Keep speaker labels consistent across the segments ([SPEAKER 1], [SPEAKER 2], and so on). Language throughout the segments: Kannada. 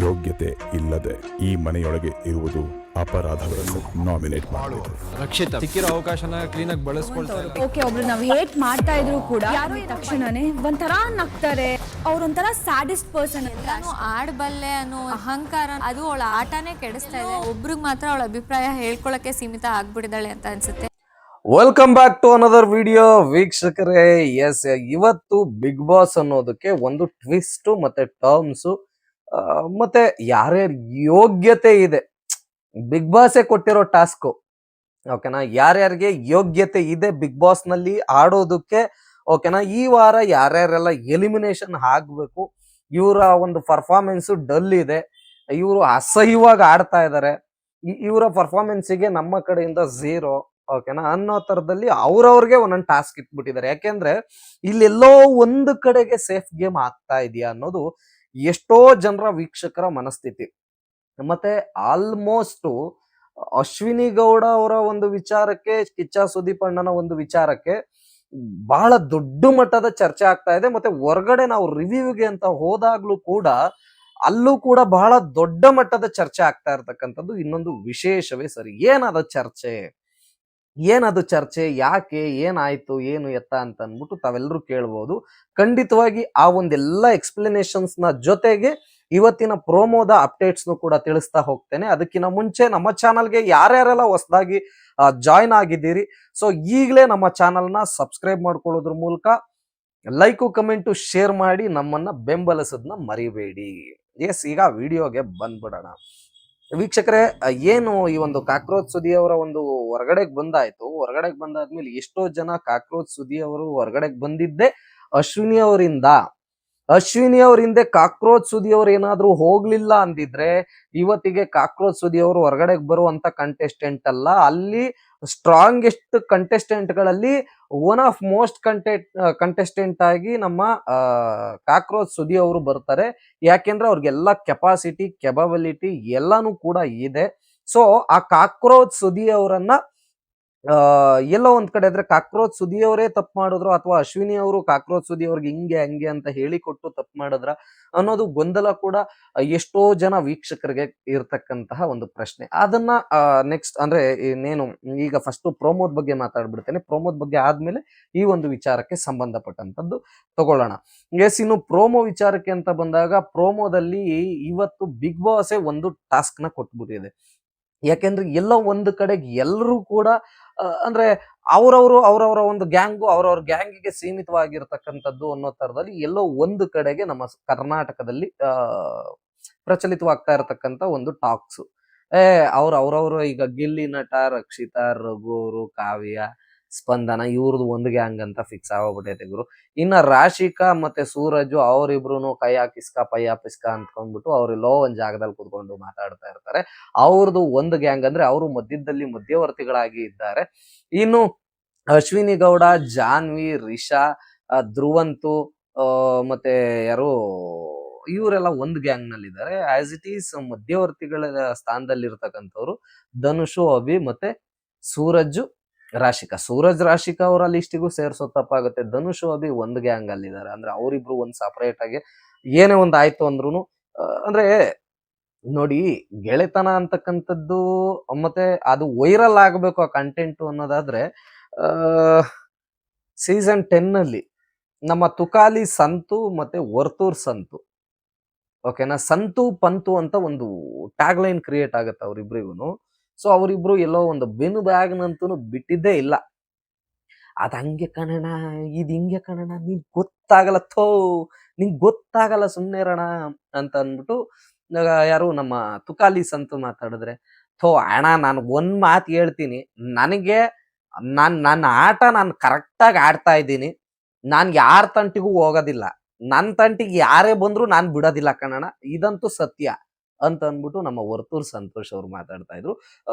[SPEAKER 1] ಯೋಗ್ಯತೆ ಇಲ್ಲದೆ ಈ ಮನೆಯೊಳಗೆ ಇರುವುದು ಅಪರಾಧಗಳನ್ನು ನಾಮಿನೇಟ್ ಮಾಡಬೇಕು.
[SPEAKER 2] ರಕ್ಷಿತ ಸಿಕ್ಕಿರೋ ಅವಕಾಶನ ಕ್ಲೀನಾಗಿ ಬಳಸ್ಕೊಳ್ತಾರೆ.
[SPEAKER 3] ಓಕೆ, ಒಬ್ರು ನಾವ್ ಹೇಟ್ ಮಾಡ್ತಾ ಇದ್ರು ಕೂಡ ಯಾರೋ ತಕ್ಷಣನೇ ಒಂಥರ ನಗ್ತಾರೆ. ಅವ್ರೊಂಥರ ಸ್ಯಾಡಿಸ್ಟ್ ಪರ್ಸನ್.
[SPEAKER 4] ನಾನು ಆಡ್ಬಲ್ಲೆ ಅನ್ನೋ ಅಹಂಕಾರ ಅದು ಅವಳ ಆಟನೇ ಕೆಡಿಸ್ತಾ ಇದೆ. ಒಬ್ರಿಗೆ ಮಾತ್ರ ಅವಳ ಅಭಿಪ್ರಾಯ ಹೇಳ್ಕೊಳಕ್ಕೆ ಸೀಮಿತ ಆಗ್ಬಿಟ್ಟಿದ್ದಾಳೆ ಅಂತ ಅನ್ಸುತ್ತೆ.
[SPEAKER 5] Welcome back to another video ವೀಕ್ಷಕರೇ. ಎಸ್, ಇವತ್ತು ಬಿಗ್ ಬಾಸ್ ಅನ್ನೋದಕ್ಕೆ ಒಂದು ಟ್ವಿಸ್ಟ್ ಮತ್ತೆ ಟರ್ಮ್ಸ್ ಮತ್ತೆ ಯಾರ್ಯಾರ ಯೋಗ್ಯತೆ ಇದೆ, ಬಿಗ್ ಬಾಸ್ ಕೊಟ್ಟಿರೋ ಟಾಸ್ಕ್ ಓಕೆನಾ, ಯಾರ್ಯಾರಿಗೆ ಯೋಗ್ಯತೆ ಇದೆ ಬಿಗ್ ಬಾಸ್ ನಲ್ಲಿ ಆಡೋದಕ್ಕೆ ಓಕೆನಾ, ಈ ವಾರ ಯಾರ್ಯಾರೆಲ್ಲ ಎಲಿಮಿನೇಷನ್ ಆಗ್ಬೇಕು, ಇವರ ಒಂದು ಪರ್ಫಾರ್ಮೆನ್ಸ್ ಡಲ್ ಇದೆ, ಇವರು ಅಸಹ್ಯವಾಗಿ ಆಡ್ತಾ ಇದ್ದಾರೆ, ಇವರ ಪರ್ಫಾರ್ಮೆನ್ಸಿಗೆ ನಮ್ಮ ಕಡೆಯಿಂದ 0 ಓಕೆನಾ ಅನ್ನೋ ತರದಲ್ಲಿ ಅವ್ರವ್ರಿಗೆ ಒಂದೊಂದು ಟಾಸ್ಕ್ ಇಟ್ಬಿಟ್ಟಿದ್ದಾರೆ. ಯಾಕೆಂದ್ರೆ ಇಲ್ಲೆಲ್ಲೋ ಒಂದು ಕಡೆಗೆ ಸೇಫ್ ಗೇಮ್ ಆಗ್ತಾ ಇದೆಯಾ ಅನ್ನೋದು ಎಷ್ಟೋ ಜನರ ವೀಕ್ಷಕರ ಮನಸ್ಥಿತಿ. ಮತ್ತೆ ಆಲ್ಮೋಸ್ಟ್ ಅಶ್ವಿನಿ ಗೌಡ ಅವರ ಒಂದು ವಿಚಾರಕ್ಕೆ, ಕಿಚ್ಚ ಸುದೀಪ್ ಅಣ್ಣನ ಒಂದು ವಿಚಾರಕ್ಕೆ ಬಹಳ ದೊಡ್ಡ ಮಟ್ಟದ ಚರ್ಚೆ ಆಗ್ತಾ ಇದೆ. ಮತ್ತೆ ಹೊರಗಡೆ ನಾವು ರಿವ್ಯೂಗೆ ಅಂತ ಹೋದಾಗ್ಲೂ ಕೂಡ ಅಲ್ಲೂ ಕೂಡ ಬಹಳ ದೊಡ್ಡ ಮಟ್ಟದ ಚರ್ಚೆ ಆಗ್ತಾ ಇರ್ತಕ್ಕಂಥದ್ದು ಇನ್ನೊಂದು ವಿಶೇಷವೇ ಸರಿ. ಏನದು ಚರ್ಚೆ, ಯಾಕೆ, ಏನಾಯ್ತು, ಏನು ಎತ್ತ ಅಂತ ಅಂದ್ಬಿಟ್ಟು ತಾವೆಲ್ಲರೂ ಕೇಳ್ಬೋದು. ಖಂಡಿತವಾಗಿ ಆ ಒಂದೆಲ್ಲ ಎಕ್ಸ್ಪ್ಲನೇಷನ್ಸ್ ನ ಜೊತೆಗೆ ಇವತ್ತಿನ ಪ್ರೋಮೋದ ಅಪ್ಡೇಟ್ಸ್ ಕೂಡ ತಿಳಿಸ್ತಾ ಹೋಗ್ತೇನೆ. ಅದಕ್ಕಿಂತ ಮುಂಚೆ ನಮ್ಮ ಚಾನಲ್ಗೆ ಯಾರ್ಯಾರೆಲ್ಲ ಹೊಸದಾಗಿ ಜಾಯ್ನ್ ಆಗಿದ್ದೀರಿ, ಸೊ ಈಗಲೇ ನಮ್ಮ ಚಾನಲ್ನ ಸಬ್ಸ್ಕ್ರೈಬ್ ಮಾಡ್ಕೊಳ್ಳೋದ್ರ ಮೂಲಕ ಲೈಕು ಕಮೆಂಟು ಶೇರ್ ಮಾಡಿ ನಮ್ಮನ್ನ ಬೆಂಬಲಿಸೋದನ್ನ ಮರಿಬೇಡಿ. ಎಸ್, ಈಗ ವಿಡಿಯೋಗೆ ಬಂದ್ಬಿಡೋಣ. ವೀಕ್ಷಕರೇ, ಏನು ಈ ಒಂದು ಕಾಕ್ರೋಚ್ ಸುದಿ ಅವರ ಒಂದು ಹೊರಗಡೆಗೆ ಬಂದಾದ್ಮೇಲೆ ಎಷ್ಟೋ ಜನ ಕಾಕ್ರೋಚ್ ಸುದಿ ಅವರು ಹೊರಗಡೆಗೆ ಬಂದಿದ್ದೆ ಅಶ್ವಿನಿ ಅವರಿಂದ ಕಾಕ್ರೋಚ್ ಸುದಿ ಅವರು ಏನಾದ್ರೂ ಹೋಗ್ಲಿಲ್ಲ ಅಂದಿದ್ರೆ ಇವತ್ತಿಗೆ ಕಾಕ್ರೋಚ್ ಸುದಿ ಅವರು ಹೊರಗಡೆಗೆ ಬರುವಂತ ಕಂಟೆಸ್ಟೆಂಟ್ ಅಲ್ಲ, ಅಲ್ಲಿ ಸ್ಟ್ರಾಂಗೆಸ್ಟ್ ಕಂಟೆಸ್ಟೆಂಟ್ ಗಳಲ್ಲಿ ಒನ್ ಆಫ್ ಮೋಸ್ಟ್ ಕಂಟೆಸ್ಟೆಂಟ್ ಆಗಿ ನಮ್ಮ ಕಾಕ್ರೋಚ್ ಸುದಿ ಅವರು ಬರ್ತಾರೆ. ಯಾಕೆಂದ್ರೆ ಅವ್ರಿಗೆಲ್ಲ ಕೆಪಾಸಿಟಿ, ಕೆಪಬಿಲಿಟಿ ಎಲ್ಲಾನು ಕೂಡ ಇದೆ. ಸೊ ಆ ಕಾಕ್ರೋಚ್ ಸುದಿ ಅವರನ್ನ ಎಲ್ಲೋ ಒಂದ್ ಕಡೆ ಆದ್ರೆ ಕಾಕ್ರೋಚ್ ಸುದಿ ಅವರೇ ತಪ್ಪು ಮಾಡಿದ್ರು ಅಥವಾ ಅಶ್ವಿನಿ ಅವರು ಕಾಕ್ರೋಚ್ ಸುದಿ ಅವ್ರಿಗೆ ಹಿಂಗೆ ಹಂಗೆ ಅಂತ ಹೇಳಿಕೊಟ್ಟು ತಪ್ಪು ಮಾಡಿದ್ರ ಅನ್ನೋದು ಗೊಂದಲ ಕೂಡ ಎಷ್ಟೋ ಜನ ವೀಕ್ಷಕರಿಗೆ ಇರ್ತಕ್ಕಂತಹ ಒಂದು ಪ್ರಶ್ನೆ. ಅದನ್ನ ನೆಕ್ಸ್ಟ್ ಅಂದ್ರೆ ಇನ್ನೇನು ಈಗ ಫಸ್ಟ್ ಪ್ರೋಮೋದ್ ಬಗ್ಗೆ ಮಾತಾಡ್ಬಿಡ್ತೇನೆ. ಪ್ರೋಮೋದ್ ಬಗ್ಗೆ ಆದ್ಮೇಲೆ ಈ ಒಂದು ವಿಚಾರಕ್ಕೆ ಸಂಬಂಧಪಟ್ಟಂತದ್ದು ತಗೊಳ್ಳೋಣ. ಎಸ್, ಇನ್ನು ಪ್ರೋಮೋ ವಿಚಾರಕ್ಕೆ ಅಂತ ಬಂದಾಗ ಪ್ರೋಮೋದಲ್ಲಿ ಇವತ್ತು ಬಿಗ್ ಬಾಸೇ ಒಂದು ಟಾಸ್ಕ್ ನ ಕೊಟ್ಬಿಟ್ಟಿದೆ. ಯಾಕೆಂದ್ರೆ ಎಲ್ಲೋ ಒಂದು ಕಡೆಗೆ ಎಲ್ಲರೂ ಕೂಡ ಅಂದ್ರೆ ಅವರವರ ಒಂದು ಗ್ಯಾಂಗು ಅವ್ರವ್ರ ಗ್ಯಾಂಗಿಗೆ ಸೀಮಿತವಾಗಿರ್ತಕ್ಕಂಥದ್ದು ಅನ್ನೋ ತರದಲ್ಲಿ ಎಲ್ಲೋ ಒಂದು ಕಡೆಗೆ ನಮ್ಮ ಕರ್ನಾಟಕದಲ್ಲಿ ಪ್ರಚಲಿತವಾಗ್ತಾ ಇರತಕ್ಕಂತ ಒಂದು ಟಾಕ್ಸ್. ಅವ್ರವ್ರು ಈಗ ಗಿಲ್ಲಿ ನಟ, ರಕ್ಷಿತಾ, ರಘು, ಕಾವ್ಯ, ಸ್ಪಂದನ ಇವ್ರದ್ದು ಒಂದು ಗ್ಯಾಂಗ್ ಅಂತ ಫಿಕ್ಸ್ ಆಗೋಗ್ಬಿಟ್ಟೈತೆ ಗುರು. ಇನ್ನ ರಾಶಿಕಾ ಮತ್ತೆ ಸೂರಜ್ ಅವರಿಬ್ರು ಕೈಯಾ ಕಿಸ್ಕಾ ಪಯ್ಯಾ ಪಿಸ್ಕಾ ಅಂದ್ಕೊಂಡ್ಬಿಟ್ಟು ಅವ್ರೆಲ್ಲೋ ಒಂದ್ ಜಾಗದಲ್ಲಿ ಕುತ್ಕೊಂಡು ಮಾತಾಡ್ತಾ ಇರ್ತಾರೆ. ಅವ್ರದ್ದು ಒಂದು ಗ್ಯಾಂಗ್ ಅಂದ್ರೆ ಅವರು ಮಧ್ಯದಲ್ಲಿ ಮಧ್ಯವರ್ತಿಗಳಾಗಿ ಇದ್ದಾರೆ. ಇನ್ನು ಅಶ್ವಿನಿ ಗೌಡ, ಜಾನ್ವಿ, ರಿಷಾ, ಧ್ರುವಂತು ಮತ್ತೆ ಯಾರು ಇವರೆಲ್ಲ ಒಂದು ಗ್ಯಾಂಗ್ ನಲ್ಲಿ ಇದ್ದಾರೆ. ಆಸ್ ಇಟ್ ಈಸ್ ಮಧ್ಯವರ್ತಿಗಳ ಸ್ಥಾನದಲ್ಲಿ ಇರ್ತಕ್ಕಂಥವ್ರು ಧನುಷು, ಅಭಿ ಮತ್ತೆ ಸೂರಜ್ ರಾಶಿಕಾ ಅವರ ಲಿಸ್ಟಿಗೂ ಸೇರ್ಸೋ ತಪ್ಪಾಗುತ್ತೆ. ಧನುಷ್, ಅಭಿ ಒಂದು ಗ್ಯಾಂಗ್ ಅಲ್ಲಿ ಇದಾರೆ. ಅಂದ್ರೆ ಅವರಿಬ್ರು ಒಂದ್ ಸಪರೇಟ್ ಆಗಿ ಏನೇ ಒಂದ್ ಆಯ್ತು ಅಂದ್ರುನು ಅಂದ್ರೆ ನೋಡಿ, ಗೆಳೆತನ ಅಂತಕ್ಕಂಥದ್ದು ಮತ್ತೆ ಅದು ವೈರಲ್ ಆಗ್ಬೇಕು ಆ ಕಂಟೆಂಟ್ ಅನ್ನೋದಾದ್ರೆ ಸೀಸನ್ 10 ನಲ್ಲಿ ನಮ್ಮ ತುಕಾಲಿ ಸಂತು ಮತ್ತೆ ವರ್ತೂರ್ ಸಂತು ಓಕೆನಾ, ಸಂತು ಪಂತು ಅಂತ ಒಂದು ಟ್ಯಾಗ್ ಲೈನ್ ಕ್ರಿಯೇಟ್ ಆಗುತ್ತೆ ಅವ್ರಿಬ್ರಿಗೂ. ಸೊ ಅವರಿಬ್ರು ಎಲ್ಲೋ ಒಂದು ಬಿನ್ ಬ್ಯಾಗ್ ನಂತೂ ಬಿಟ್ಟಿದ್ದೇ ಇಲ್ಲ. ಅದ್ ಹಂಗೆ ಕಣಣ, ಇದ್ ಹಿಂಗೆ ಕಣಣ, ನಿಂಗ್ ಗೊತ್ತಾಗಲ್ಲ ಸುಮ್ನೆ ಇರೋಣ ಅಂತ ಅಂದ್ಬಿಟ್ಟು ಯಾರು ನಮ್ಮ ತುಕಾಲಿ ಸಂತು ಮಾತಾಡಿದ್ರೆ, ಅಣ್ಣ ನಾನು ಒಂದ್ ಮಾತು ಹೇಳ್ತೀನಿ, ನನಗೆ ನನ್ನ ಆಟ ನಾನು ಕರೆಕ್ಟಾಗಿ ಆಡ್ತಾ ಇದ್ದೀನಿ, ನಾನ್ ಯಾರ ತಂಟಿಗೂ ಹೋಗೋದಿಲ್ಲ, ನನ್ನ ತಂಟಿಗೆ ಯಾರೇ ಬಂದ್ರು ನಾನ್ ಬಿಡೋದಿಲ್ಲ ಕಣಣ, ಇದಂತೂ ಸತ್ಯ ಅಂತ ಅಂದ್ಬಿಟ್ಟು ನಮ್ಮ ವರ್ತೂರ್ ಸಂತೋಷ್ ಅವ್ರು ಮಾತಾಡ್ತಾ ಇದ್ರು.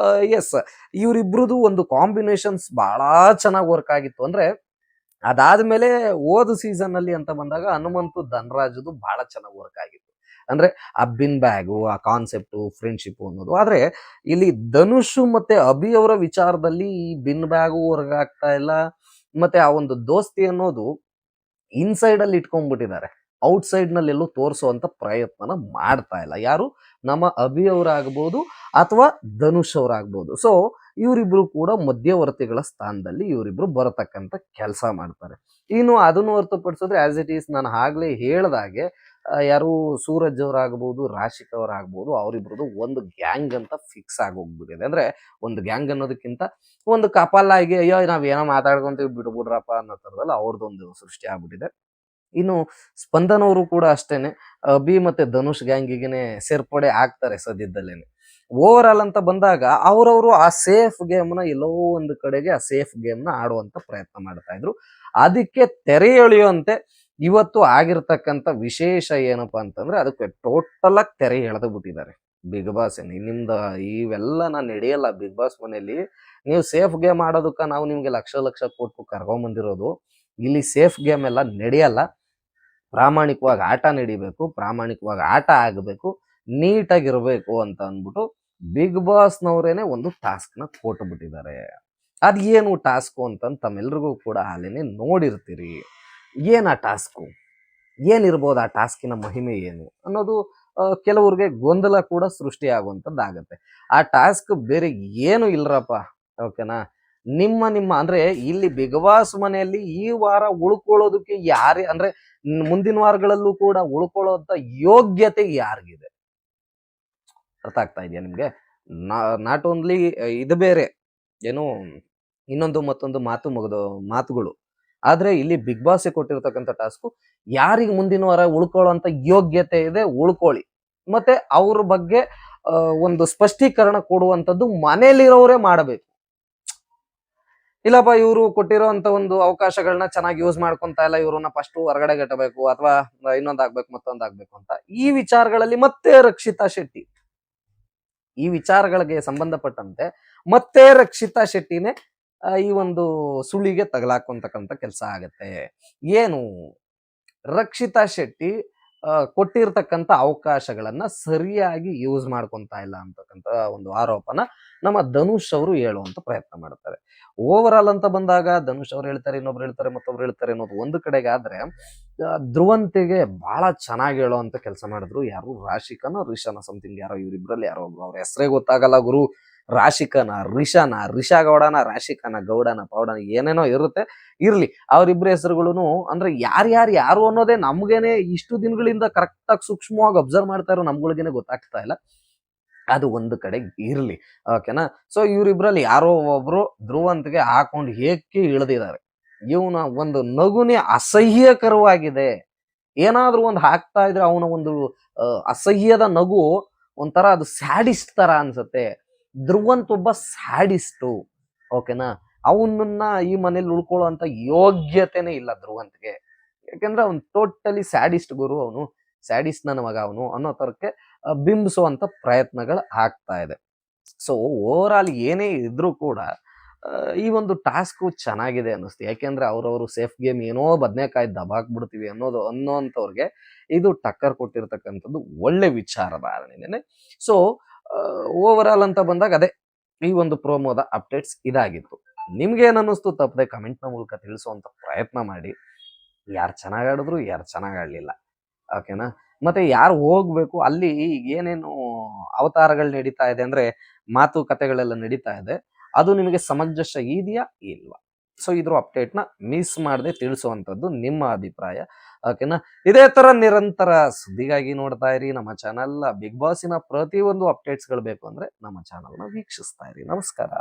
[SPEAKER 5] ಎಸ್, ಇವರಿಬ್ರದು ಒಂದು ಕಾಂಬಿನೇಷನ್ಸ್ ಬಹಳ ಚೆನ್ನಾಗಿ ವರ್ಕ್ ಆಗಿತ್ತು. ಅಂದ್ರೆ ಅದಾದ್ಮೇಲೆ ಹೋದ ಸೀಸನ್ ಅಲ್ಲಿ ಅಂತ ಬಂದಾಗ ಹನುಮಂತು ಧನರಾಜದು ಬಹಳ ಚೆನ್ನಾಗಿ ವರ್ಕ್ ಆಗಿತ್ತು. ಅಂದ್ರೆ ಆ ಬಿನ್ ಬ್ಯಾಗು, ಆ ಕಾನ್ಸೆಪ್ಟು, ಫ್ರೆಂಡ್ಶಿಪ್ ಅನ್ನೋದು. ಆದ್ರೆ ಇಲ್ಲಿ ಧನುಷ್ ಮತ್ತೆ ಅಭಿ ಅವರ ವಿಚಾರದಲ್ಲಿ ಈ ಬಿನ್ ಬ್ಯಾಗು ವರ್ಕ್ ಆಗ್ತಾ ಇಲ್ಲ. ಮತ್ತೆ ಆ ಒಂದು ದೋಸ್ತಿ ಅನ್ನೋದು ಇನ್ಸೈಡ್ ಅಲ್ಲಿ ಇಟ್ಕೊಂಡ್ಬಿಟ್ಟಿದ್ದಾರೆ. ಔಟ್ಸೈಡ್ ನಲ್ಲಿ ಎಲ್ಲೂ ತೋರಿಸುವಂತ ಪ್ರಯತ್ನನ ಮಾಡ್ತಾ ಇಲ್ಲ. ಯಾರು? ನಮ್ಮ ಅಭಿ ಅವರಾಗ್ಬೋದು ಅಥವಾ ಧನುಷ್ ಅವರಾಗ್ಬೋದು. ಸೊ ಇವರಿಬ್ರು ಕೂಡ ಮಧ್ಯವರ್ತಿಗಳ ಸ್ಥಾನದಲ್ಲಿ ಇವರಿಬ್ರು ಬರತಕ್ಕಂತ ಕೆಲಸ ಮಾಡ್ತಾರೆ. ಇನ್ನು ಅದನ್ನು ಹೊರತುಪಡಿಸಿದ್ರೆ ಆಸ್ ಇಟ್ ಈಸ್ ನಾನು ಆಗ್ಲೇ ಹೇಳ್ದಾಗೆ ಯಾರು ಸೂರಜ್ ಅವರಾಗ್ಬೋದು, ರಾಶಿಕ್ ಅವರಾಗ್ಬೋದು, ಅವರಿಬ್ರದ್ದು ಒಂದು ಗ್ಯಾಂಗ್ ಅಂತ ಫಿಕ್ಸ್ ಆಗೋಗ್ಬಿಟ್ಟಿದೆ. ಅಂದ್ರೆ ಒಂದು ಗ್ಯಾಂಗ್ ಅನ್ನೋದಕ್ಕಿಂತ ಒಂದು ಕಪಲ್ ಆಗಿ ಅಯ್ಯೋ ನಾವ್ ಏನೋ ಮಾತಾಡ್ಕೊಂತೀವಿ ಬಿಡ್ಬಿಡ್ರಪ್ಪ ಅನ್ನೋ ತರದಲ್ಲಿ ಅವ್ರದ್ದೊಂದು ಸೃಷ್ಟಿ ಆಗ್ಬಿಟ್ಟಿದೆ. ಇನ್ನು ಸ್ಪಂದನ್ ಅವರು ಕೂಡ ಅಷ್ಟೇನೆ ಅಭಿ ಮತ್ತೆ ಧನುಷ್ ಗ್ಯಾಂಗಿಗೆನೆ ಸೇರ್ಪಡೆ ಆಗ್ತಾರೆ ಸದ್ಯದಲ್ಲೇನೆ. ಓವರ್ ಆಲ್ ಅಂತ ಬಂದಾಗ ಅವ್ರವ್ರು ಆ ಸೇಫ್ ಗೇಮ್ನ ಎಲ್ಲೋ ಒಂದು ಕಡೆಗೆ ಆ ಸೇಫ್ ಗೇಮ್ನ ಆಡುವಂತ ಪ್ರಯತ್ನ ಮಾಡ್ತಾ ಇದ್ರು. ಅದಕ್ಕೆ ತೆರೆ ಎಳೆಯುವಂತೆ ಇವತ್ತು ಆಗಿರ್ತಕ್ಕಂಥ ವಿಶೇಷ ಏನಪ್ಪಾ ಅಂತಂದ್ರೆ ಅದಕ್ಕೆ ಟೋಟಲ್ ಆಗಿ ತೆರೆ ಎಳೆದು ಬಿಟ್ಟಿದ್ದಾರೆ ಬಿಗ್ ಬಾಸ್. ನಿಮ್ದ ಇವೆಲ್ಲ ನಡೆಯಲ್ಲ ಬಿಗ್ ಬಾಸ್ ಮನೆಯಲ್ಲಿ. ನೀವು ಸೇಫ್ ಗೇಮ್ ಆಡೋದಕ್ಕ ನಾವು ನಿಮ್ಗೆ ಲಕ್ಷ ಲಕ್ಷ ಕೊಟ್ಟು ಕರ್ಕೊಂಬಂದಿರೋದು. ಇಲ್ಲಿ ಸೇಫ್ ಗೇಮ್ ಎಲ್ಲ ನಡೆಯಲ್ಲ. ಪ್ರಾಮಾಣಿಕವಾಗಿ ಆಟ ನಡಿಬೇಕು, ಪ್ರಾಮಾಣಿಕವಾಗಿ ಆಟ ಆಗಬೇಕು, ನೀಟಾಗಿರ್ಬೇಕು ಅಂತ ಅಂದ್ಬಿಟ್ಟು ಬಿಗ್ ಬಾಸ್ನವರೇನೆ ಒಂದು ಟಾಸ್ಕ್ ನ ಕೊಟ್ಬಿಟ್ಟಿದ್ದಾರೆ. ಅದ್ ಏನು ಟಾಸ್ಕು ಅಂತಂದು ತಮ್ಮೆಲ್ರಿಗೂ ಕೂಡ ಅಲ್ಲೇನೆ ನೋಡಿರ್ತೀರಿ. ಏನ್ ಆ ಟಾಸ್ಕು, ಏನಿರ್ಬೋದು ಆ ಟಾಸ್ಕಿನ ಮಹಿಮೆ ಏನು ಅನ್ನೋದು ಕೆಲವ್ರಿಗೆ ಗೊಂದಲ ಕೂಡ ಸೃಷ್ಟಿ ಆಗುವಂಥದ್ದಾಗತ್ತೆ. ಆ ಟಾಸ್ಕ್ ಬೇರೆ ಏನು ಇಲ್ರಪ್ಪ, ಓಕೆನಾ? ನಿಮ್ಮ ಅಂದ್ರೆ ಇಲ್ಲಿ ಬಿಗ್ ಬಾಸ್ ಮನೆಯಲ್ಲಿ ಈ ವಾರ ಉಳ್ಕೊಳ್ಳೋದಕ್ಕೆ ಯಾರೇ ಅಂದ್ರೆ ಮುಂದಿನ ವಾರಗಳಲ್ಲೂ ಕೂಡ ಉಳ್ಕೊಳ್ಳೋಂತ ಯೋಗ್ಯತೆ ಯಾರಿಗಿದೆ? ಅರ್ಥ ಆಗ್ತಾ ಇದೆಯಾ ನಿಮ್ಗೆ? ನಾಟ್ ಓನ್ಲಿ ಇದು ಬೇರೆ ಏನು ಇನ್ನೊಂದು ಮತ್ತೊಂದು ಮಾತುಗಳು, ಆದ್ರೆ ಇಲ್ಲಿ ಬಿಗ್ ಬಾಸ್ ಕೊಟ್ಟಿರ್ತಕ್ಕಂಥ ಟಾಸ್ಕು ಯಾರಿಗೆ ಮುಂದಿನ ವಾರ ಉಳ್ಕೊಳ್ಳೋಂತ ಯೋಗ್ಯತೆ ಇದೆ ಉಳ್ಕೊಳ್ಳಿ, ಮತ್ತೆ ಅವ್ರ ಬಗ್ಗೆ ಒಂದು ಸ್ಪಷ್ಟೀಕರಣ ಕೊಡುವಂಥದ್ದು ಮನೇಲಿರೋರೇ ಮಾಡಬೇಕು. ಇಲ್ಲಪ್ಪ ಇವರು ಕೊಟ್ಟಿರೋಂತ ಒಂದು ಅವಕಾಶಗಳನ್ನ ಚೆನ್ನಾಗಿ ಯೂಸ್ ಮಾಡ್ಕೊಂತ ಇಲ್ಲ, ಇವ್ರನ್ನ ಫಸ್ಟ್ ಹೊರಗಡೆ ಗಟ್ಟಬೇಕು ಅಥವಾ ಇನ್ನೊಂದಾಗ್ಬೇಕು ಮತ್ತೊಂದಾಗ್ಬೇಕು ಅಂತ ಈ ವಿಚಾರಗಳಲ್ಲಿ ಮತ್ತೆ ರಕ್ಷಿತಾ ಶೆಟ್ಟಿ, ಈ ವಿಚಾರಗಳಿಗೆ ಸಂಬಂಧಪಟ್ಟಂತೆ ಮತ್ತೆ ರಕ್ಷಿತಾ ಶೆಟ್ಟಿನೇ ಈ ಒಂದು ಸುಳಿಗೆ ತಗಲಾಕೊಂತಕ್ಕಂಥ ಕೆಲಸ ಆಗತ್ತೆ. ಏನು ರಕ್ಷಿತಾ ಶೆಟ್ಟಿ ಕೊಟ್ಟಿರ್ತಕ್ಕಂಥ ಅವಕಾಶಗಳನ್ನ ಸರಿಯಾಗಿ ಯೂಸ್ ಮಾಡ್ಕೊಂತ ಇಲ್ಲ ಅಂತಕ್ಕಂಥ ಒಂದು ಆರೋಪನ ನಮ್ಮ ಧನುಷ್ ಅವರು ಹೇಳುವಂತ ಪ್ರಯತ್ನ ಮಾಡ್ತಾರೆ. ಓವರ್ ಆಲ್ ಅಂತ ಬಂದಾಗ ಧನುಷ್ ಅವ್ರು ಹೇಳ್ತಾರೆ, ಇನ್ನೊಬ್ರು ಹೇಳ್ತಾರೆ, ಮತ್ತೊಬ್ರು ಹೇಳ್ತಾರೆ ಅನ್ನೋದು ಒಂದು ಕಡೆಗೆ ಆದ್ರೆ ಧ್ರುವಂತಿಗೆ ಬಹಳ ಚೆನ್ನಾಗಿ ಹೇಳೋವಂತ ಕೆಲಸ ಮಾಡಿದ್ರು. ಯಾರು? ರಾಶಿಕನ ರಿಷಾನ ಸಮಥಿಂಗ್ ಯಾರೋ ಇವರಿಬ್ರಲ್ಲಿ ಯಾರೋ ಒಬ್ರು, ಅವ್ರ ಹೆಸರೇ ಗೊತ್ತಾಗಲ್ಲ ಗುರು. ರಾಶಿಕನ ರಿಷಾ ಗೌಡನ, ರಾಶಿಕನ ಗೌಡನ ಪೌಡನ ಏನೇನೋ ಇರುತ್ತೆ, ಇರ್ಲಿ. ಅವ್ರಿಬ್ರ ಹೆಸರುಗಳು ಅಂದ್ರೆ ಯಾರು ಅನ್ನೋದೇ ನಮ್ಗೇನೆ ಇಷ್ಟು ದಿನಗಳಿಂದ ಕರೆಕ್ಟ್ ಆಗಿ ಸೂಕ್ಷ್ಮವಾಗಿ ಅಬ್ಸರ್ವ್ ಮಾಡ್ತಾ ಇರೋ ನಮ್ಗಳಿಗೇನೆ ಗೊತ್ತಾಗ್ತಾ ಇಲ್ಲ. ಅದು ಒಂದು ಕಡೆ ಇರ್ಲಿ, ಓಕೆನಾ? ಸೊ ಇವರಿಬ್ರಲ್ಲಿ ಯಾರೋ ಒಬ್ರು ಧ್ರುವಂತಿಗೆ ಹಾಕೊಂಡು ಹೇಗೆ ಇಳಿದಿದ್ದಾರೆ. ಇವನ ಒಂದು ನಗುನೇ ಅಸಹ್ಯಕರವಾಗಿದೆ. ಏನಾದ್ರೂ ಒಂದು ಹಾಕ್ತಾ ಇದ್ರೆ ಅವನ ಒಂದು ಅಸಹ್ಯದ ನಗು ಒಂಥರ ಅದು ಸ್ಯಾಡಿಸ್ಟ್ ತರ ಅನ್ಸತ್ತೆ. ಧ್ರುವಂತ್ ಒಬ್ಬ ಸ್ಯಾಡಿಸ್ಟು, ಓಕೆನಾ? ಅವನನ್ನ ಈ ಮನೇಲಿ ಉಳ್ಕೊಳ್ಳುವಂತ ಯೋಗ್ಯತೆನೇ ಇಲ್ಲ ಧ್ರುವಂತ್ಗೆ. ಯಾಕೆಂದ್ರೆ ಅವ್ನು ಟೋಟಲಿ ಸ್ಯಾಡಿಸ್ಟ್ ಗುರು, ಅವನು ಸ್ಯಾಡಿಸ್ಟ್ ನನ್ನ ಮಗ ಅವನು ಅನ್ನೋ ತರಕ್ಕೆ ಬಿಂಬಿಸುವಂತ ಪ್ರಯತ್ನಗಳು ಆಗ್ತಾ ಇದೆ. ಸೊ ಓವರ್ ಆಲ್ ಏನೇ ಇದ್ರೂ ಕೂಡ ಈ ಒಂದು ಟಾಸ್ಕ್ ಚೆನ್ನಾಗಿದೆ ಅನ್ನಿಸ್ತು. ಯಾಕೆಂದ್ರೆ ಅವ್ರವರು ಸೇಫ್ ಗೇಮ್ ಏನೋ ಬದನೆಕಾಯಿ ದಬಾಕ್ಬಿಡ್ತೀವಿ ಅನ್ನೋಂಥವ್ರಿಗೆ ಇದು ಟಕ್ಕರ್ ಕೊಟ್ಟಿರ್ತಕ್ಕಂಥದ್ದು ಒಳ್ಳೆ ವಿಚಾರಧಾರಣೆನೆ. ಸೊ ಓವರ್ ಆಲ್ ಅಂತ ಬಂದಾಗ ಅದೇ ಈ ಒಂದು ಪ್ರೋಮೋದ ಅಪ್ಡೇಟ್ಸ್ ಇದಾಗಿತ್ತು. ನಿಮ್ಗೆ ಏನ್ ಅನ್ನಿಸ್ತು ತಪ್ಪದೆ ಕಮೆಂಟ್ನ ಮೂಲಕ ತಿಳಿಸುವಂತ ಪ್ರಯತ್ನ ಮಾಡಿ. ಯಾರು ಚೆನ್ನಾಗ್ ಆಡಿದ್ರು, ಯಾರು ಚೆನ್ನಾಗ್ ಆಡ್ಲಿಲ್ಲ, ಓಕೆನಾ? ಮತ್ತೆ ಯಾರು ಹೋಗ್ಬೇಕು ಅಲ್ಲಿ ಏನೇನು ಅವತಾರಗಳು ನಡೀತಾ ಇದೆ ಅಂದ್ರೆ ಮಾತುಕತೆಗಳೆಲ್ಲ ನಡೀತಾ ಇದೆ, ಅದು ನಿಮಗೆ ಸಮಂಜಸ ಇದೆಯಾ ಇಲ್ವಾ? ಸೊ ಇದ್ರ ಅಪ್ಡೇಟ್ ನ ಮಿಸ್ ಮಾಡದೆ ತಿಳಿಸುವಂತದ್ದು ನಿಮ್ಮ ಅಭಿಪ್ರಾಯ, ಓಕೆನಾ? ಇದೇ ತರ ನಿರಂತರ ಸುದ್ದಿಗಾಗಿ ನೋಡ್ತಾ ಇರಿ ನಮ್ಮ ಚಾನಲ್. ಬಿಗ್ ಬಾಸಿನ ಪ್ರತಿಯೊಂದು ಅಪ್ಡೇಟ್ಸ್ ಗಳು ಬೇಕು ಅಂದ್ರೆ ನಮ್ಮ ಚಾನಲ್ ನ ವೀಕ್ಷಿಸ್ತಾ ಇರಿ. ನಮಸ್ಕಾರ.